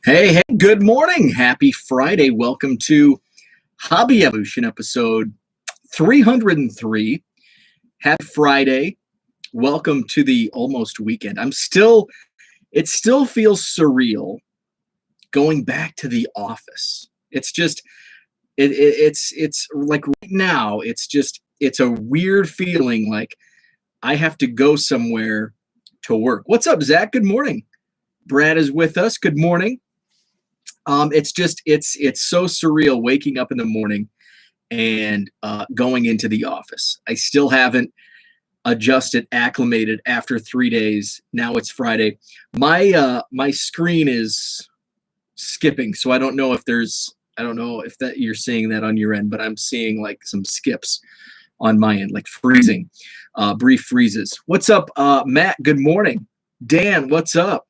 Hey, good morning. Happy Friday. Welcome to Hobby Evolution episode 303. Happy Friday. Welcome to the almost weekend. It still feels surreal going back to the office. It's like right now, it's a weird feeling like I have to go somewhere to work. What's up, Zach? Good morning. Brad is with us. Good morning. It's so surreal waking up in the morning and going into the office. I still haven't adjusted, acclimated after 3 days. Now it's Friday. My screen is skipping, so I don't know if that you're seeing that on your end, but I'm seeing like some skips on my end, like freezing, brief freezes. What's up, Matt? Good morning. Dan, what's up?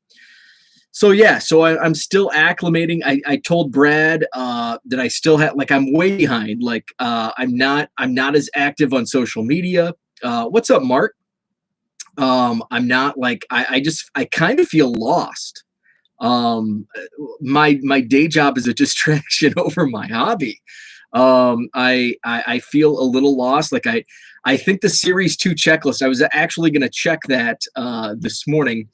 So I'm still acclimating. I told Brad that I still have I'm way behind. I'm not as active on social media. What's up, Mark? I'm not I kind of feel lost. My day job is a distraction over my hobby. I feel a little lost. I think the series 2 checklist. I was actually going to check that this morning.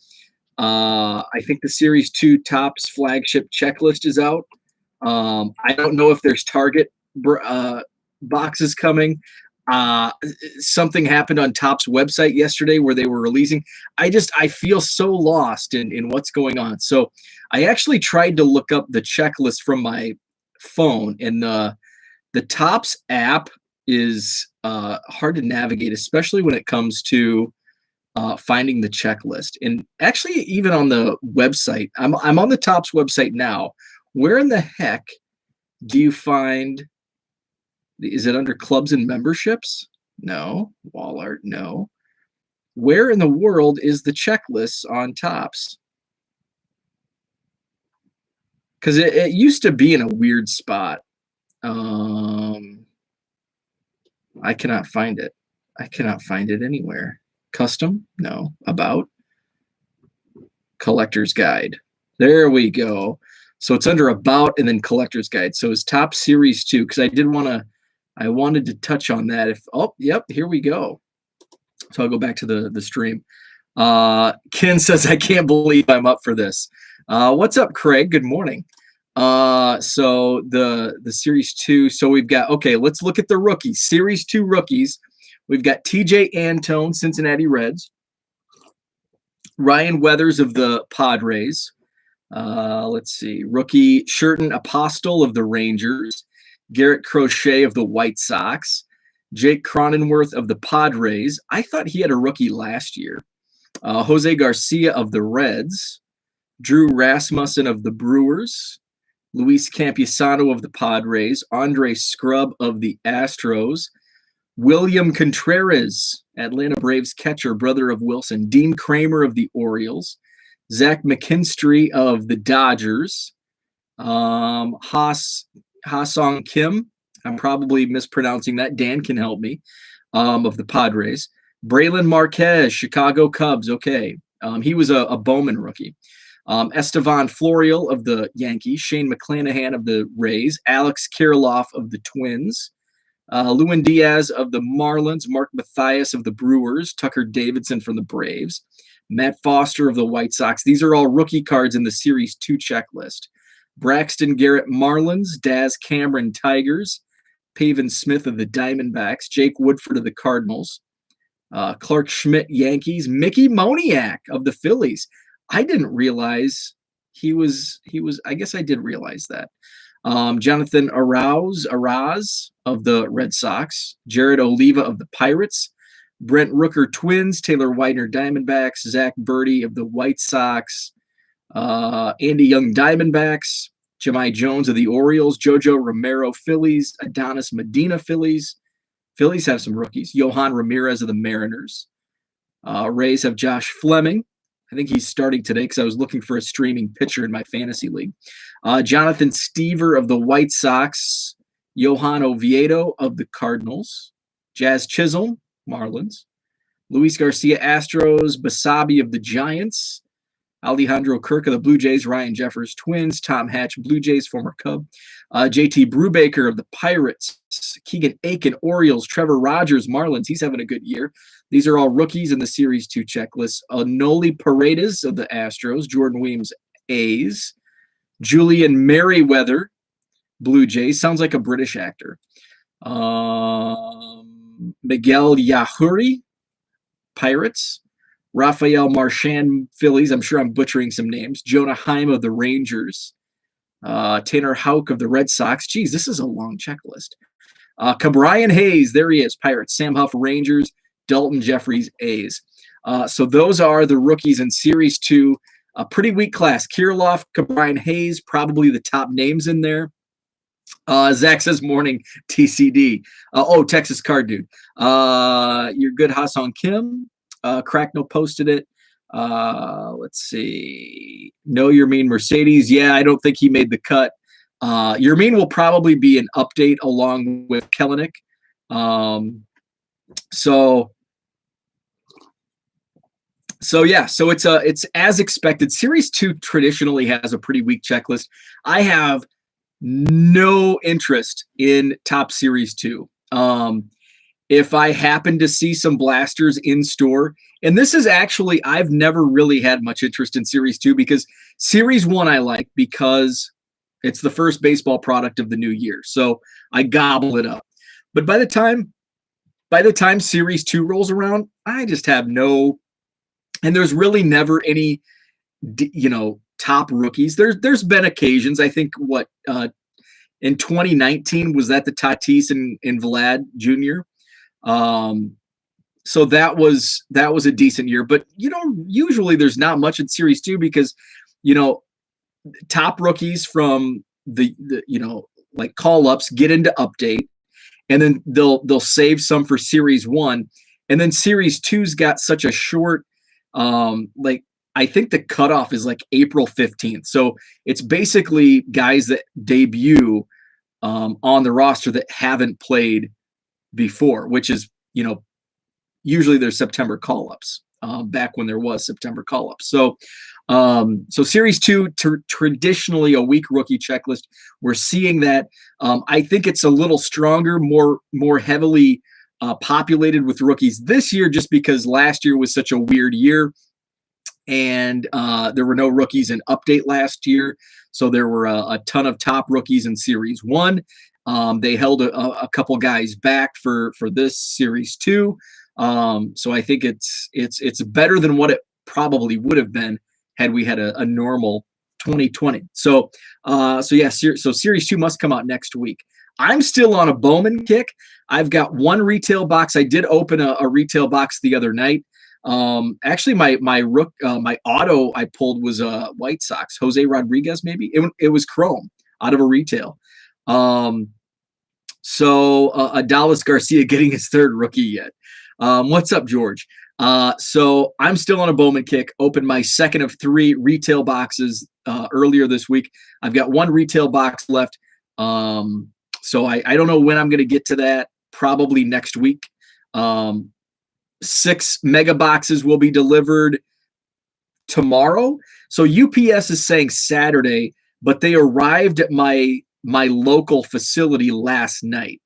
I think the Series 2 Topps flagship checklist is out. I don't know if there's Target boxes coming. Something happened on Topps website yesterday where they were releasing. I feel so lost in what's going on. So I actually tried to look up the checklist from my phone, and the Topps app is hard to navigate, especially when it comes to finding the checklist. And actually, even on the website, I'm on the Topps website now. Where in the heck do you find? Is it under clubs and memberships? No. Wall art? No. Where in the world is the checklist on Topps? Because it used to be in a weird spot. I cannot find it. I cannot find it anywhere. Custom? No. About? Collector's Guide. There we go. So it's under About and then Collector's Guide. So it's Top Series 2, because I wanted to touch on that. Yep, here we go. So I'll go back to the stream. Ken says, I can't believe I'm up for this. What's up, Craig? Good morning. So the Series 2. So we've got, okay, let's look at the rookies. Series 2 rookies. We've got TJ Antone, Cincinnati Reds. Ryan Weathers of the Padres. Let's see. Rookie Sherton Apostle of the Rangers. Garrett Crochet of the White Sox. Jake Cronenworth of the Padres. I thought he had a rookie last year. Jose Garcia of the Reds. Drew Rasmussen of the Brewers. Luis Campusano of the Padres. Andre Scrub of the Astros. William Contreras, Atlanta Braves catcher, brother of Wilson. Dean Kramer of the Orioles. Zach McKinstry of the Dodgers. Ha-Sung Kim, I'm probably mispronouncing that. Dan can help me, of the Padres. Braylon Marquez, Chicago Cubs. Okay. He was a Bowman rookie. Estevan Florial of the Yankees. Shane McClanahan of the Rays. Alex Kirilloff of the Twins. Lewin Diaz of the Marlins, Mark Mathias of the Brewers, Tucker Davidson from the Braves, Matt Foster of the White Sox. These are all rookie cards in the Series 2 checklist. Braxton Garrett Marlins, Daz Cameron Tigers, Pavin Smith of the Diamondbacks, Jake Woodford of the Cardinals, Clark Schmidt Yankees, Mickey Moniak of the Phillies. I didn't realize he was, I guess I did realize that. Jonathan Araz of the Red Sox, Jared Oliva of the Pirates, Brent Rooker Twins, Taylor Widener Diamondbacks, Zach Birdie of the White Sox, Andy Young Diamondbacks, Jahmai Jones of the Orioles, Jojo Romero Phillies, Adonis Medina Phillies. Phillies have some rookies. Johan Ramirez of the Mariners. Rays have Josh Fleming. I think he's starting today because I was looking for a streaming pitcher in my fantasy league. Jonathan Stever of the White Sox. Johan Oviedo of the Cardinals. Jazz Chisholm, Marlins. Luis Garcia Astros. Basabi of the Giants. Alejandro Kirk of the Blue Jays, Ryan Jeffers, Twins, Tom Hatch, Blue Jays, former Cub, JT Brubaker of the Pirates, Keegan Aiken, Orioles, Trevor Rogers, Marlins. He's having a good year. These are all rookies in the Series 2 checklist. Noli Paredes of the Astros, Jordan Williams, A's, Julian Merriweather, Blue Jays. Sounds like a British actor. Miguel Yahuri, Pirates. Rafael Marchand, Phillies. I'm sure I'm butchering some names. Jonah Heim of the Rangers. Tanner Houck of the Red Sox. Geez, this is a long checklist. Cabrian Hayes, there he is, Pirates. Sam Huff, Rangers. Dalton Jeffries, A's. So those are the rookies in Series 2. A pretty weak class. Kirilloff, Cabrian Hayes, probably the top names in there. Zach says morning TCD. Texas Card Dude. You're good, Hassan Kim. Cracknell posted it. Let's see. Know Your Mean Mercedes. Yeah, I don't think he made the cut. Your Mean will probably be an update along with Kellenick. So it's as expected. Series 2 traditionally has a pretty weak checklist. I have no interest in Top Series 2. If I happen to see some blasters in store, and this is actually, I've never really had much interest in Series 2 because Series 1 I like because it's the first baseball product of the new year. So I gobble it up. But by the time Series 2 rolls around, I just have no, and there's really never any, top rookies. There's been occasions, I think, in 2019, was that the Tatis and Vlad Jr.? So that was a decent year, but usually there's not much in Series 2 because top rookies from the like call-ups get into update, and then they'll save some for Series 1, and then Series 2's got such a short I think the cutoff is like April 15th. So it's basically guys that debut on the roster that haven't played before, which is, usually there's September call-ups, back when there was September call-ups. So Series 2, traditionally a weak rookie checklist. We're seeing that. I think it's a little stronger, more heavily populated with rookies this year, just because last year was such a weird year. And there were no rookies in update last year. So there were a ton of top rookies in Series 1. They held a couple guys back for this Series 2. So I think it's better than what it probably would have been had we had a normal 2020. So Series 2 must come out next week. I'm still on a Bowman kick. I've got one retail box. I did open a retail box the other night. Actually, my auto I pulled was White Sox, Jose Rodriguez, maybe it was chrome out of a retail. Adalis Garcia getting his third rookie yet. What's up, George? So I'm still on a Bowman kick. Opened my second of 3 retail boxes earlier this week. I've got one retail box left. So I don't know when I'm going to get to that. Probably next week. 6 mega boxes will be delivered tomorrow. So UPS is saying Saturday, but they arrived at my local facility last night.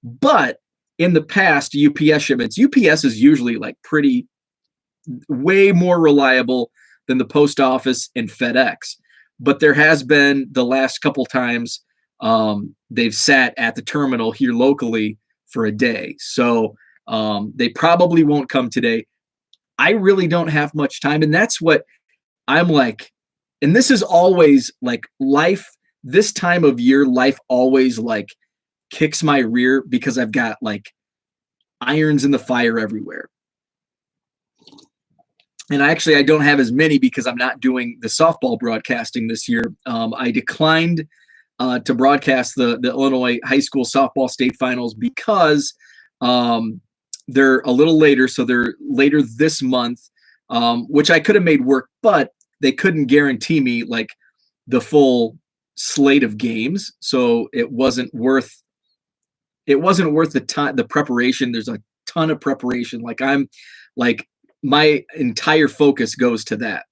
But in the past, UPS shipments, UPS is usually like way more reliable than the post office and FedEx. But there has been the last couple times they've sat at the terminal here locally for a day. So they probably won't come today. I really don't have much time. And that's what I'm like. And this is always like life. This time of year, life always like kicks my rear because I've got like irons in the fire everywhere. And I don't have as many because I'm not doing the softball broadcasting this year. I declined to broadcast the Illinois high school softball state finals because they're a little later. So they're later this month, which I could have made work, but they couldn't guarantee me like the full slate of games. So it wasn't worth the time, the preparation. There's a ton of preparation. My entire focus goes to that.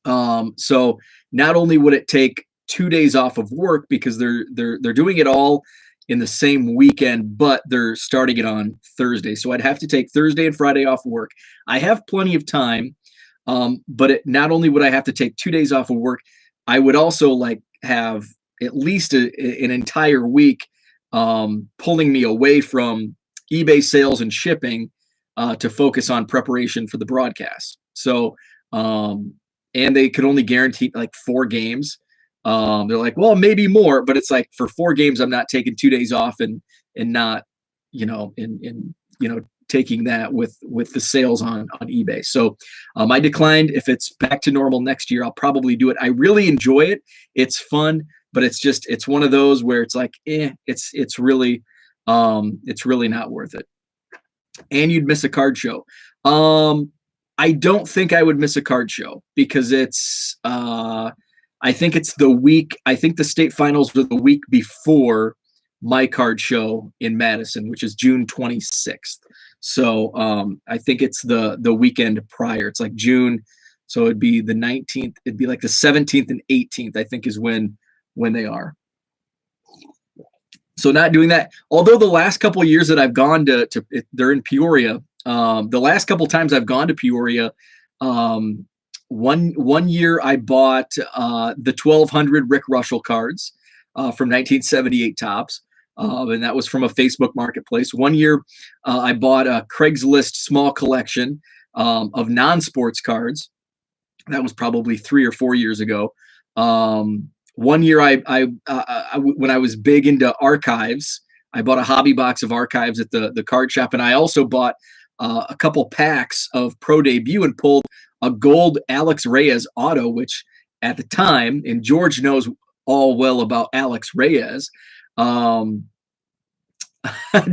So not only would it take 2 days off of work because they're doing it all in the same weekend, but they're starting it on Thursday. So I'd have to take Thursday and Friday off work. I have plenty of time, but not only would I have to take 2 days off of work, I would also like have at least an entire week pulling me away from eBay sales and shipping to focus on preparation for the broadcast. So, and they could only guarantee like 4 games. They're like, well, maybe more, but it's like for 4 games, I'm not taking 2 days off and not, taking that with the sales on eBay. So I declined. If it's back to normal next year, I'll probably do it. I really enjoy it. It's fun, but it's one of those where it's like, it's really not worth it. And you'd miss a card show. I don't think I would miss a card show because I think it's the week. I think the state finals are the week before my card show in Madison, which is June 26th. So I think it's the weekend prior. It's like June, so it'd be the 19th. It'd be like the 17th and 18th. I think is when they are. So not doing that. Although the last couple of years that I've gone to they're in Peoria. The last couple of times I've gone to Peoria, one year I bought the 1200 Rick Russell cards from 1978 Topps, and that was from a Facebook marketplace. One year I bought a Craigslist small collection of non-sports cards. That was probably 3 or 4 years ago. One year when I was big into archives, I bought a hobby box of archives at the card shop, and I also bought a couple packs of Pro Debut and pulled a gold Alex Reyes auto, which at the time, and George knows all well about Alex Reyes.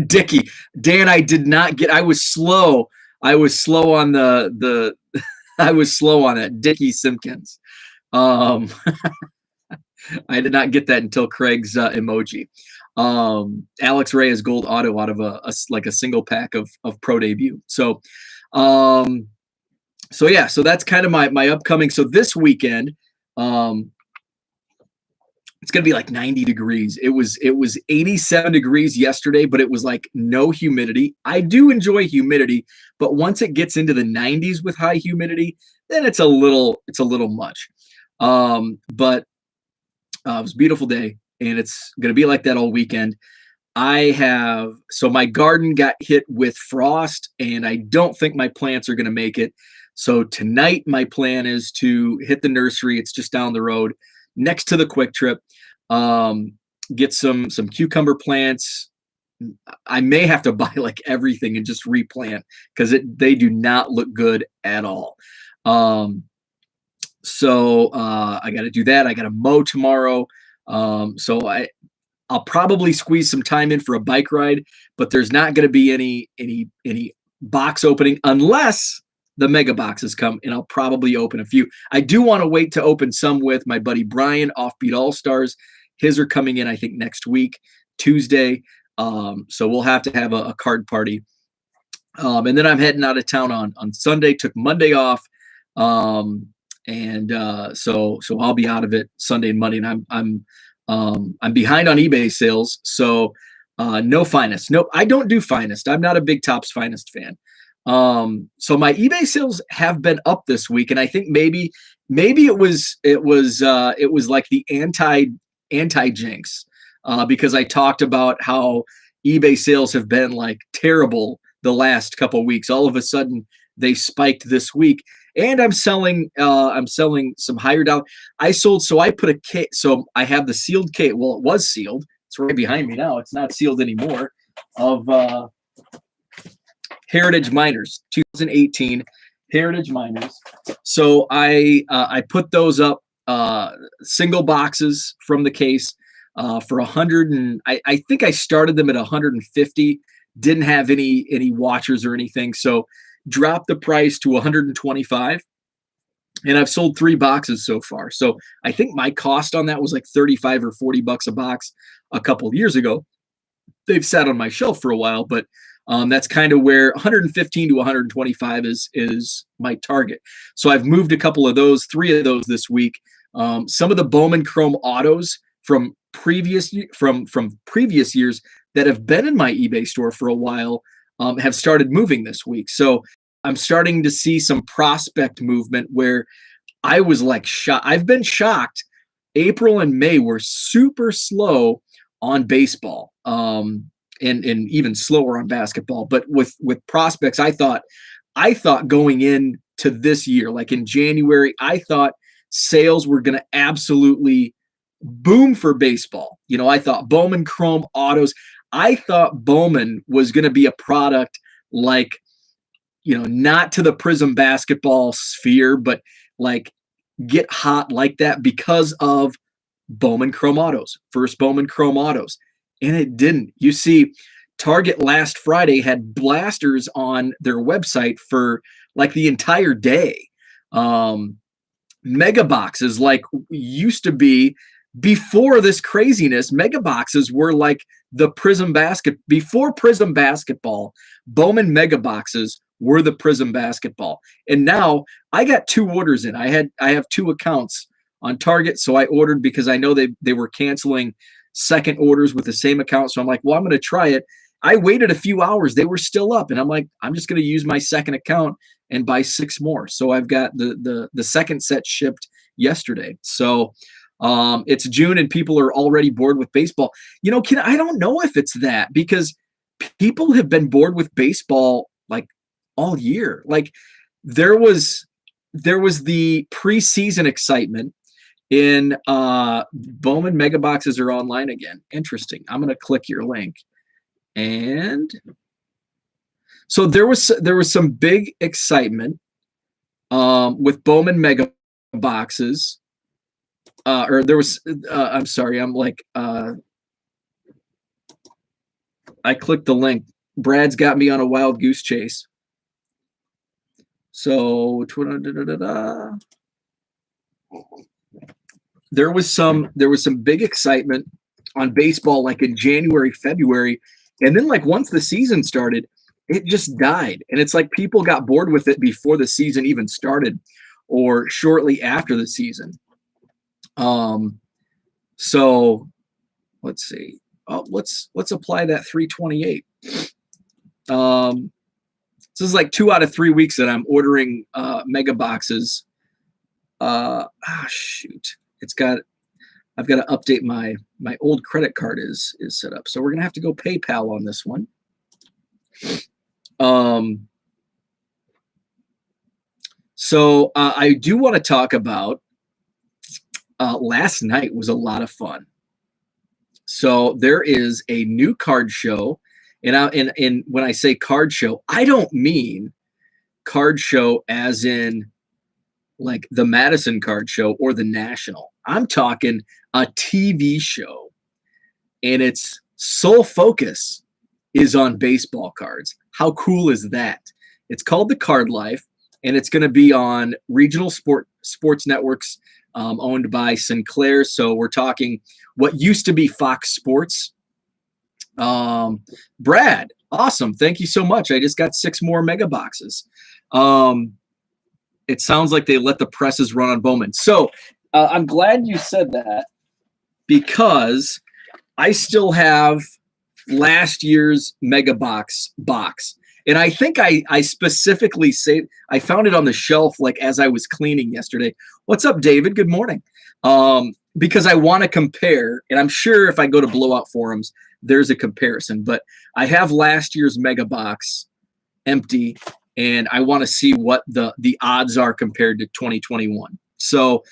Dickie, Dan, I did not get. I was slow. I was slow on the. I was slow on it. Dickie Simpkins. I did not get that until Craig's emoji. Alex Reyes gold auto out of a single pack of Pro Debut. So, yeah, so that's kind of my upcoming. So this weekend, it's gonna be like 90 degrees. It was 87 degrees yesterday, but it was like no humidity. I do enjoy humidity, but once it gets into the 90s with high humidity, then it's a little much. But it was a beautiful day, and it's gonna be like that all weekend. So my garden got hit with frost, and I don't think my plants are gonna make it. So tonight, my plan is to hit the nursery. It's just down the road, next to the Quick Trip. Get some cucumber plants. I may have to buy like everything and just replant because they do not look good at all. So I got to do that. I got to mow tomorrow. So I'll probably squeeze some time in for a bike ride, but there's not going to be any box opening unless the mega boxes come, and I'll probably open a few. I do want to wait to open some with my buddy Brian, Offbeat All Stars. His are coming in, I think, next week, Tuesday. So we'll have to have a card party. And then I'm heading out of town on Sunday. Took Monday off, and so I'll be out of it Sunday and Monday. And I'm behind on eBay sales, so no Finest. No, I don't do Finest. I'm not a big Topps Finest fan. So my eBay sales have been up this week, and I think maybe it was like the anti jinx, because I talked about how eBay sales have been like terrible the last couple of weeks. All of a sudden they spiked this week, and I'm selling some higher down. I put a case. So I have the sealed case. Well, it was sealed. It's right behind me now. It's not sealed anymore. Of Heritage Miners, 2018 Heritage Miners. So I put those up, single boxes from the case, for 100, and I think I started them at 150. Didn't have any watchers or anything, so dropped the price to 125. And I've sold 3 boxes so far. So I think my cost on that was like 35 or 40 bucks a box a couple years ago. They've sat on my shelf for a while, but That's kind of where 115 to 125 is my target. So I've moved a couple of those, 3 of those this week. Some of the Bowman Chrome autos from previous years that have been in my eBay store for a while have started moving this week. So I'm starting to see some prospect movement where I was like shocked. I've been shocked. April and May were super slow on baseball, and even slower on basketball. But with prospects, I thought going into this year, like in January, I thought sales were going to absolutely boom for baseball. I thought Bowman Chrome autos. I thought Bowman was going to be a product like, not to the Prism basketball sphere, but like get hot like that because of Bowman Chrome autos, first Bowman Chrome autos. And it didn't. You see, Target last Friday had blasters on their website for like the entire day. Mega boxes like used to be before this craziness. Mega boxes were like the Prism basket before Prism basketball. Bowman mega boxes were the Prism basketball. And now I got 2 orders in. I have 2 accounts on Target, so I ordered because I know they were canceling second orders with the same account. So I'm like, well, I'm going to try it. I waited a few hours. They were still up, and I'm like, I'm just going to use my second account and buy 6 more. So I've got the second set shipped yesterday. So it's June and people are already bored with baseball. I don't know if it's that, because people have been bored with baseball like all year. Like there was the preseason excitement in Bowman mega boxes are online again. Interesting. I'm going to click your link. And so there was some big excitement with Bowman mega boxes. Or there was, I'm sorry, I clicked the link. Brad's got me on a wild goose chase. So there was some big excitement on baseball like in January, February, and then like once the season started, it just died. And it's like people got bored with it before the season even started or shortly after the season. So let's see. Oh, let's apply that 328. This is like 2 out of 3 weeks that I'm ordering mega boxes. Shoot. I've got to update my old credit card is set up. So we're going to have to go PayPal on this one. So I do want to talk about last night was a lot of fun. So there is a new card show, and when I say card show, I don't mean card show as in like the Madison Card Show or the National. I'm talking a TV show, and its sole focus is on baseball cards. How cool is that? It's called The Card Life, and it's going to be on regional sports networks owned by Sinclair. So we're talking what used to be Fox Sports. Brad, awesome. Thank you so much. I just got 6 more mega boxes. It sounds like they let the presses run on Bowman. So I'm glad you said that, because I still have last year's mega box. And I think I specifically saved, I found it on the shelf like as I was cleaning yesterday. What's up, David? Good morning. Because I want to compare, and I'm sure if I go to Blowout Forums, there's a comparison. But I have last year's mega box empty, and I want to see what the odds are compared to 2021. So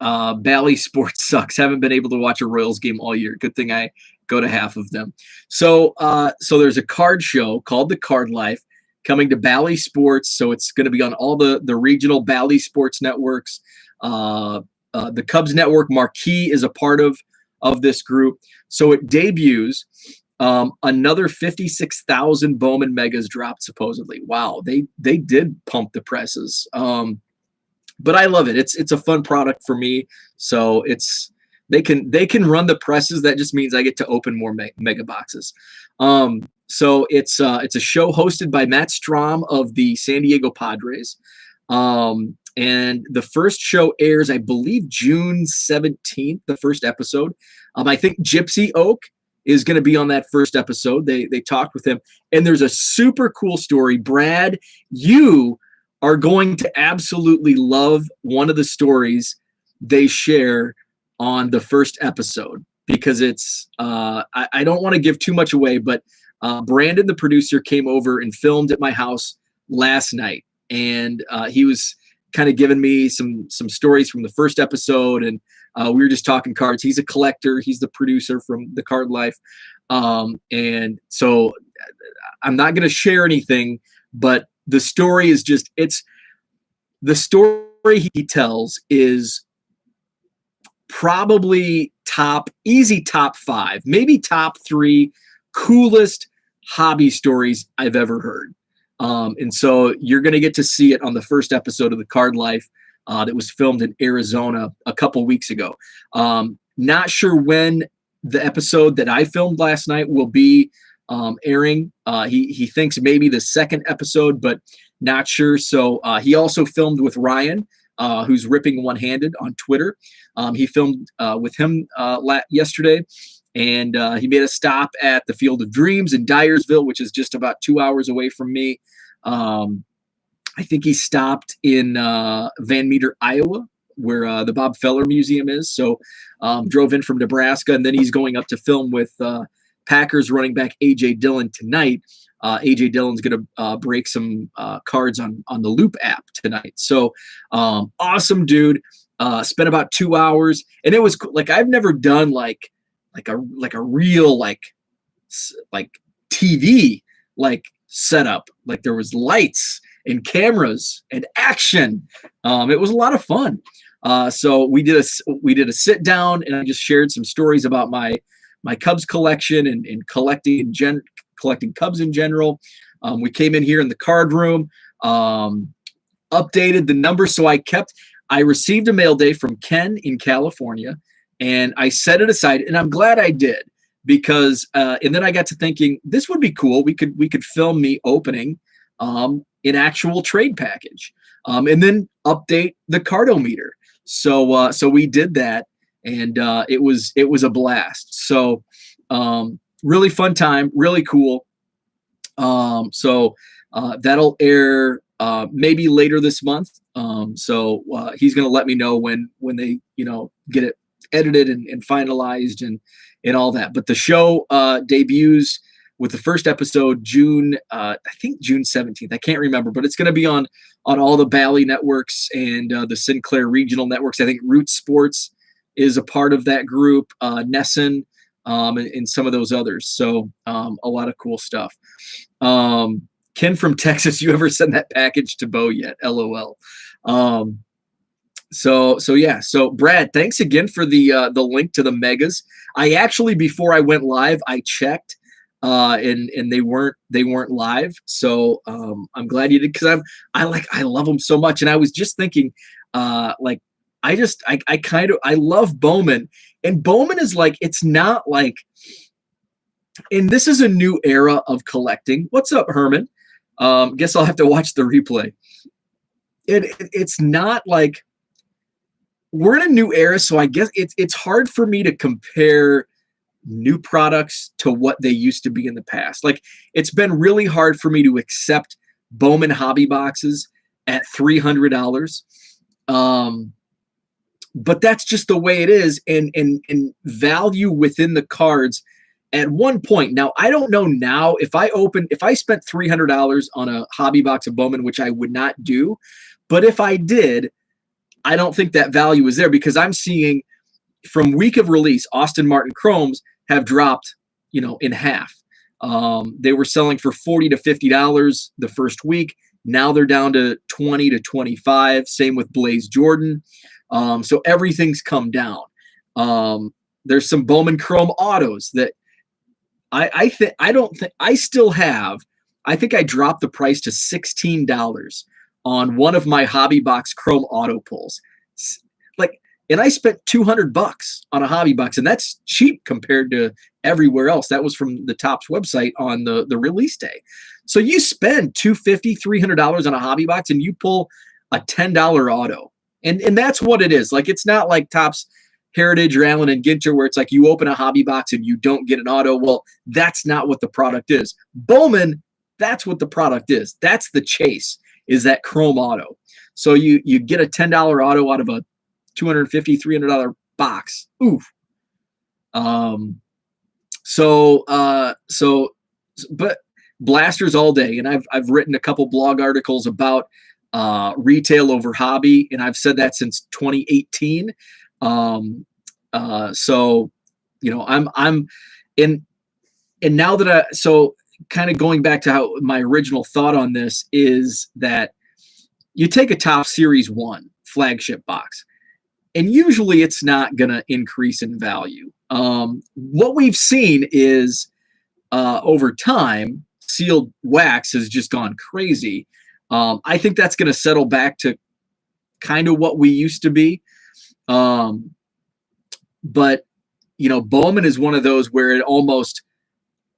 Bally Sports sucks. Haven't been able to watch a Royals game all year. Good thing I go to half of them. So there's a card show called The Card Life coming to Bally Sports. So it's going to be on all the regional Bally Sports networks. The Cubs network Marquee is a part of this group. So it debuts. Another 56,000 Bowman megas dropped supposedly. Wow, they did pump the presses. But I love it. It's a fun product for me. So they can run the presses. That just means I get to open more mega boxes. So it's a show hosted by Matt Strom of the San Diego Padres. And the first show airs, I believe, June 17th, the first episode. I think Gypsy Oak is going to be on that first episode. They talked with him, and there's a super cool story. Brad, you are going to absolutely love one of the stories they share on the first episode, because it's I don't want to give too much away, but Brandon, the producer, came over and filmed at my house last night, and he was kind of giving me some stories from the first episode, and we were just talking cards. He's a collector. He's the producer from The Card Life, and so I'm not going to share anything, but the story is just the story he tells is probably top 5, maybe top 3 coolest hobby stories I've ever heard. And so you're going to get to see it on the first episode of The Card Life that was filmed in Arizona a couple weeks ago. Not sure when the episode that I filmed last night will be airing. He thinks maybe the second episode, but not sure. So he also filmed with Ryan, who's ripping one-handed on Twitter. He filmed with him yesterday, and he made a stop at the Field of Dreams in Dyersville, which is just about 2 hours away from me. I think he stopped in Van Meter, Iowa, where the Bob Feller Museum is. So drove in from Nebraska, and then he's going up to film with Packers running back A.J. Dillon tonight. A.J. Dillon's going to break some cards on the Loop app tonight. So awesome dude. Spent about 2 hours, and it was like I've never done like a real like TV like setup. Like there was lights and cameras and action. It was a lot of fun. So we did a sit down, and I just shared some stories about my Cubs collection and collecting Cubs in general. We came in here in the card room, updated the numbers. So I received a mail day from Ken in California, and I set it aside, and I'm glad I did, because and then I got to thinking this would be cool. We could film me opening an actual trade package, and then update the cardometer. So we did that, and it was a blast. So really fun time, really cool. So that'll air maybe later this month. So he's going to let me know when they get it edited and finalized and all that. But the show debuts with the first episode I think June 17th. I can't remember, but it's going to be on all the Bally networks and the Sinclair regional networks. I think Root Sports is a part of that group, Nesson, and some of those others. So a lot of cool stuff. Ken from Texas, you ever send that package to Bo yet? LOL. So yeah. So Brad, thanks again for the link to the megas. I actually, before I went live, I checked, and they weren't live. So I'm glad you did, because I love them so much. And I was just thinking, I love Bowman, and Bowman is like, it's not like, and this is a new era of collecting. What's up, Herman? Guess I'll have to watch the replay. It's not like we're in a new era, so I guess it's hard for me to compare new products to what they used to be in the past. Like, it's been really hard for me to accept Bowman hobby boxes at $300. But that's just the way it is, and value within the cards at one point. Now, I don't know now if I spent $300 on a hobby box of Bowman, which I would not do, but if I did, I don't think that value is there, because I'm seeing from week of release, Austin Martin Chromes have dropped, in half. They were selling for $40 to $50 the first week. Now they're down to $20 to $25. Same with Blaze Jordan. So everything's come down. There's some Bowman Chrome autos that I think I dropped the price to $16 on one of my hobby box Chrome auto pulls. Like, and I spent $200 on a hobby box, and that's cheap compared to everywhere else. That was from the Topps website on the release day. So you spend $250, $300 on a hobby box, and you pull a $10 auto, and that's what it is. Like, it's not like Topps Heritage or Allen and Ginter where it's like you open a hobby box and you don't get an auto. Well, that's not what the product is. Bowman, that's what the product is. That's the chase, is that chrome auto. So you get a $10 auto out of a $250, $300 box. Oof. But blasters all day. And I've written a couple blog articles about retail over hobby, and I've said that since 2018. So, you know, I'm in, and now that so kind of going back to how my original thought on this is that you take a Topps Series 1 flagship box, and usually it's not going to increase in value. What we've seen is over time, sealed wax has just gone crazy. I think that's going to settle back to kind of what we used to be. But, you know, Bowman is one of those where it almost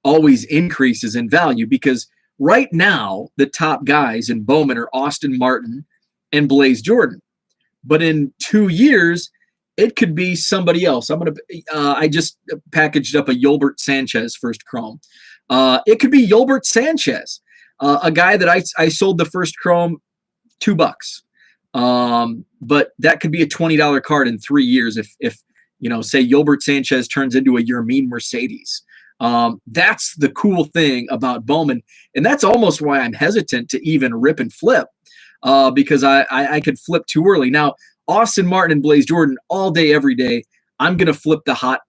always increases in value, because right now the top guys in Bowman are Austin Martin and Blaze Jordan. But in 2 years, it could be somebody else. I just packaged up a Yolbert Sanchez first chrome. It could be Yolbert Sanchez, a guy that I sold the first chrome $2. But that could be a $20 card in 3 years if you know, say Yolbert Sanchez turns into a Yermin Mercedes. That's the cool thing about Bowman, and that's almost why I'm hesitant to even rip and flip, because I could flip too early. Now, Austin Martin and Blaze Jordan all day, every day, I'm gonna flip the hot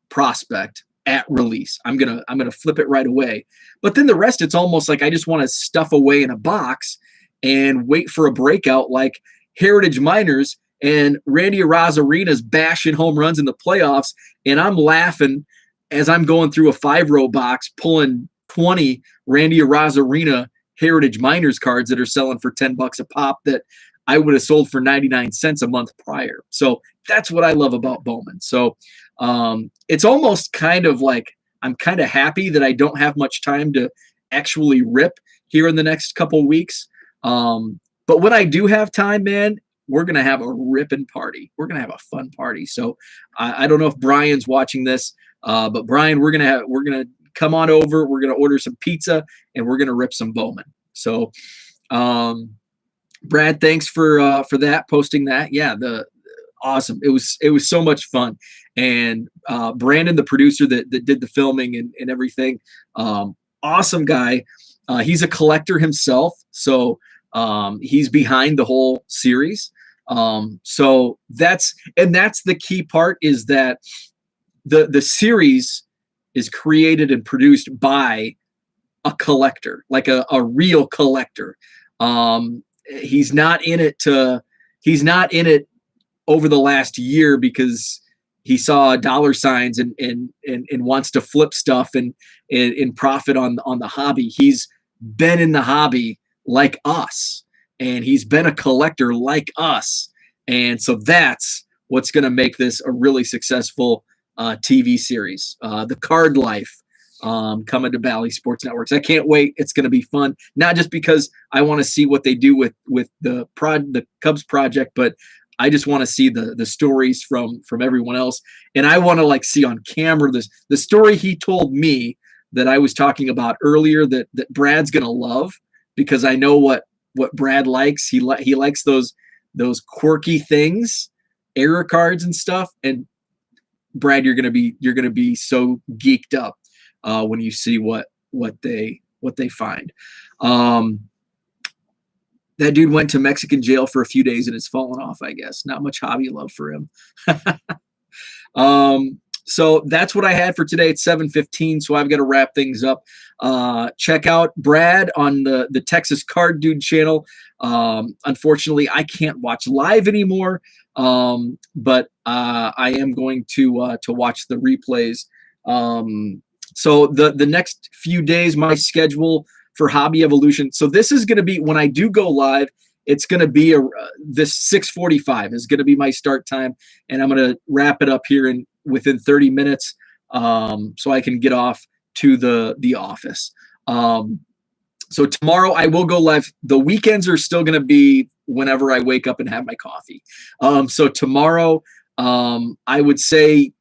prospect at release. I'm gonna flip it right away. But then the rest, it's almost like I just want to stuff away in a box and wait for a breakout, like Heritage Miners and Randy Arozarena's bashing home runs in the playoffs, and I'm laughing as I'm going through a 5-row box pulling 20 Randy Arozarena Heritage Miners cards that are selling for $10 a pop that I would have sold for 99 cents a month prior. So that's what I love about Bowman. So it's almost kind of like I'm kind of happy that I don't have much time to actually rip here in the next couple of weeks. But when I do have time, man, we're going to have a ripping party. We're going to have a fun party. So I don't know if Brian's watching this, but Brian, we're going to come on over. We're going to order some pizza and we're going to rip some Bowman. So, Brad, thanks for that, posting that. Yeah. Awesome. It was so much fun. And, Brandon, the producer that did the filming and everything, awesome guy. He's a collector himself. So, he's behind the whole series. So that's the key part, is that the series is created and produced by a collector, like a real collector. He's not in it over the last year because he saw dollar signs and wants to flip stuff and profit on the hobby. He's been in the hobby like us, and he's been a collector like us. And so that's what's going to make this a really successful TV series. The Card Life, coming to Bally Sports Networks. I can't wait. It's going to be fun, not just because I want to see what they do with the Cubs project, but I just want to see the stories from everyone else. And I want to like see on camera the story he told me that I was talking about earlier that Brad's going to love, because I know what Brad likes. He likes those quirky things, error cards and stuff. And Brad, you're gonna be so geeked up when you see what they find. That dude went to Mexican jail for a few days and it's fallen off, I guess. Not much hobby love for him. So that's what I had for today. It's 7:15, so I've got to wrap things up. Check out Brad on the Texas Card Dude channel. Unfortunately, I can't watch live anymore, but I am going to watch the replays. So the next few days, my schedule for Hobby Evolution. So this is going to be when I do go live. it's going to be this 6:45 is going to be my start time, and I'm going to wrap it up here within 30 minutes, so I can get off to the office. So tomorrow I will go live. The weekends are still going to be whenever I wake up and have my coffee. So tomorrow, I would say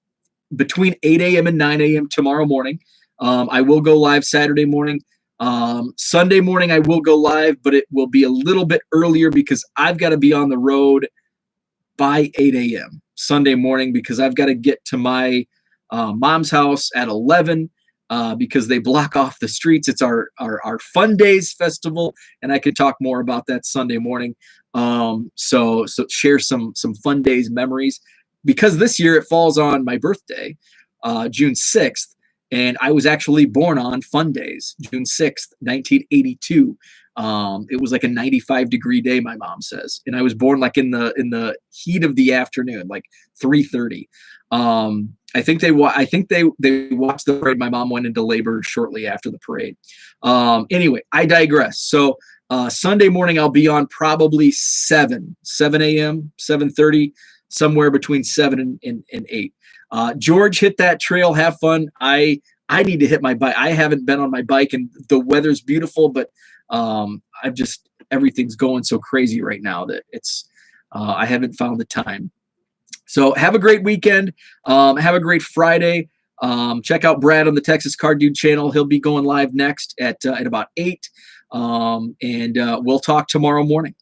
between 8 a.m. and 9 a.m. tomorrow morning. I will go live Saturday morning. Sunday morning I will go live, but it will be a little bit earlier because I've got to be on the road by 8 a.m. Sunday morning because I've got to get to my mom's house at 11 because they block off the streets. It's our Fun Days festival, and I could talk more about that Sunday morning. So share some Fun Days memories because this year it falls on my birthday, June 6th. And I was actually born on Fun Days, June 6th, 1982. It was like a 95-degree day, my mom says. And I was born like in the heat of the afternoon, like 3:30. I think they watched the parade. My mom went into labor shortly after the parade. Anyway, I digress. So Sunday morning I'll be on probably 7 a.m., 7:30, somewhere between 7 and 8. George, hit that trail, have fun. I need to hit my bike. I haven't been on my bike, and the weather's beautiful, but everything's going so crazy right now that I haven't found the time. So have a great weekend. Have a great Friday. Check out Brad on the Texas Car Dude channel. He'll be going live next at about 8. And we'll talk tomorrow morning.